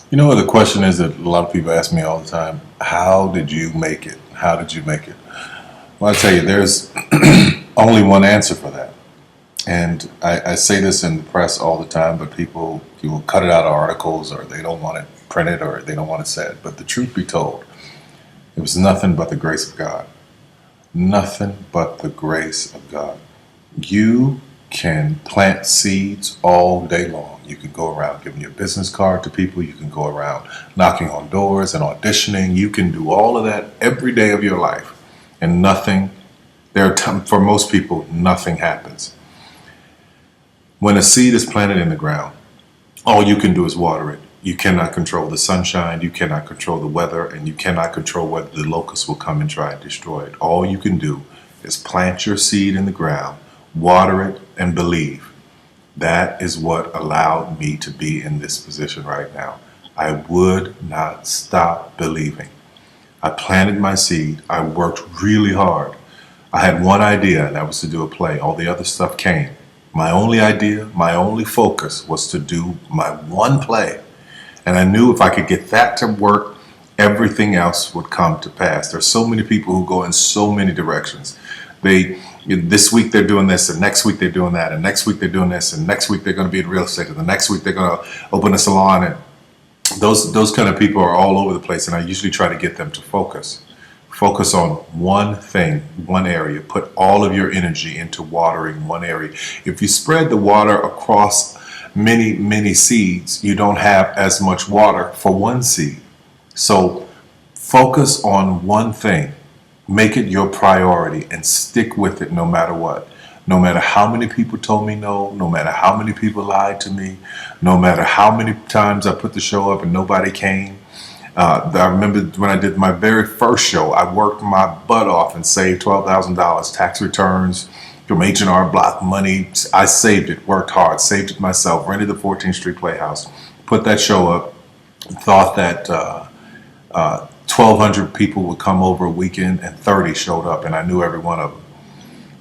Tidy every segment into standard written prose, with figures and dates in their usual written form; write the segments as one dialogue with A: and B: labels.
A: You know what the question is that a lot of people ask me all the time? How did you make it? How did you make it? Well, I tell you, there's only one answer for that. And I say this in the press all the time, but people will cut it out of articles or they don't want it printed or they don't want it said. But the truth be told, it was nothing but the grace of God. Nothing but the grace of God. You can plant seeds all day long. You can go around giving your business card to people. You can go around knocking on doors and auditioning. You can do all of that every day of your life. And nothing, for most people, nothing happens. When a seed is planted in the ground, all you can do is water it. You cannot control the sunshine, you cannot control the weather, and you cannot control whether the locusts will come and try and destroy it. All you can do is plant your seed in the ground, water it, and believe. That is what allowed me to be in this position right now. I would not stop believing. I planted my seed. I worked really hard. I had one idea, and that was to do a play. All the other stuff came. My only idea, my only focus was to do my one play. And I knew if I could get that to work, everything else would come to pass. There's so many people who go in so many directions. This week they're doing this, and next week they're doing that, and next week they're doing this, and next week they're going to be in real estate, and the next week they're going to open a salon. And those kind of people are all over the place, and I usually try to get them to focus. Focus on one thing, one area. Put all of your energy into watering one area. If you spread the water across many seeds, you don't have as much water for one seed. So focus on one thing. Make it your priority and stick with it no matter what. No matter how many people told me no, no matter how many people lied to me, no matter how many times I put the show up and nobody came. I remember when I did my very first show, I worked my butt off and saved $12,000 tax returns from H&R Block money. I saved it, worked hard, saved it myself, rented the 14th Street Playhouse, put that show up, thought that 1,200 people would come over a weekend, and 30 showed up, and I knew every one of them.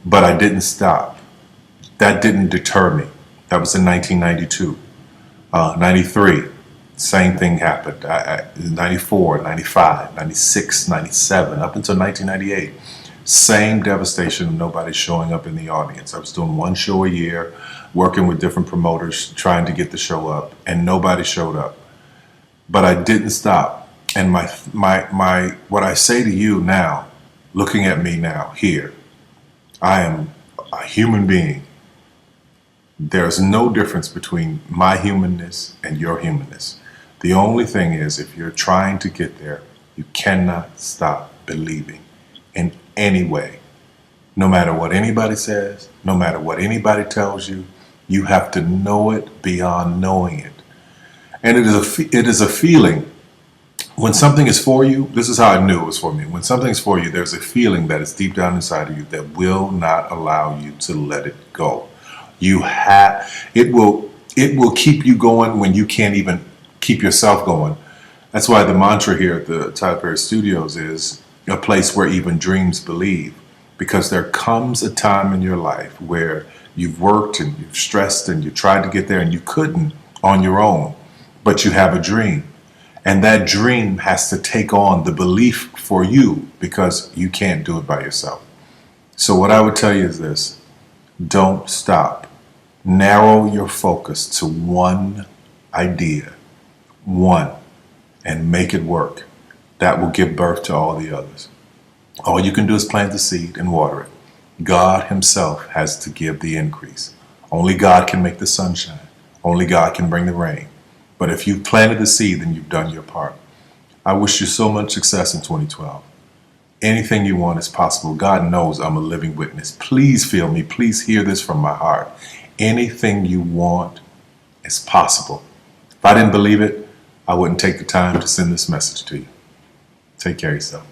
A: But I didn't stop. That didn't deter me. That was in 1992. 93, same thing happened. 94, 95, 96, 97, up until 1998. Same devastation, nobody showing up in the audience. I was doing one show a year, working with different promoters, trying to get the show up, and nobody showed up. But I didn't stop. And what I say to you now, looking at me now, here, I am a human being. There's no difference between my humanness and your humanness. The only thing is, if you're trying to get there, you cannot stop believing in any way. No matter what anybody says, no matter what anybody tells you, you have to know it beyond knowing it. And it is a feeling. When something is for you, this is how I knew it was for me. When something's for you, there's a feeling that is deep down inside of you that will not allow you to let it go. It will keep you going when you can't even keep yourself going. That's why the mantra here at the Tyler Perry Studios is a place where even dreams believe. Because there comes a time in your life where you've worked and you've stressed and you tried to get there and you couldn't on your own, but you have a dream. And that dream has to take on the belief for you because you can't do it by yourself. So what I would tell you is this: don't stop. Narrow your focus to one idea, one, and make it work. That will give birth to all the others. All you can do is plant the seed and water it. God himself has to give the increase. Only God can make the sunshine. Only God can bring the rain. But if you've planted the seed, then you've done your part. I wish you so much success in 2012. Anything you want is possible. God knows I'm a living witness. Please feel me. Please hear this from my heart. Anything you want is possible. If I didn't believe it, I wouldn't take the time to send this message to you. Take care of yourself.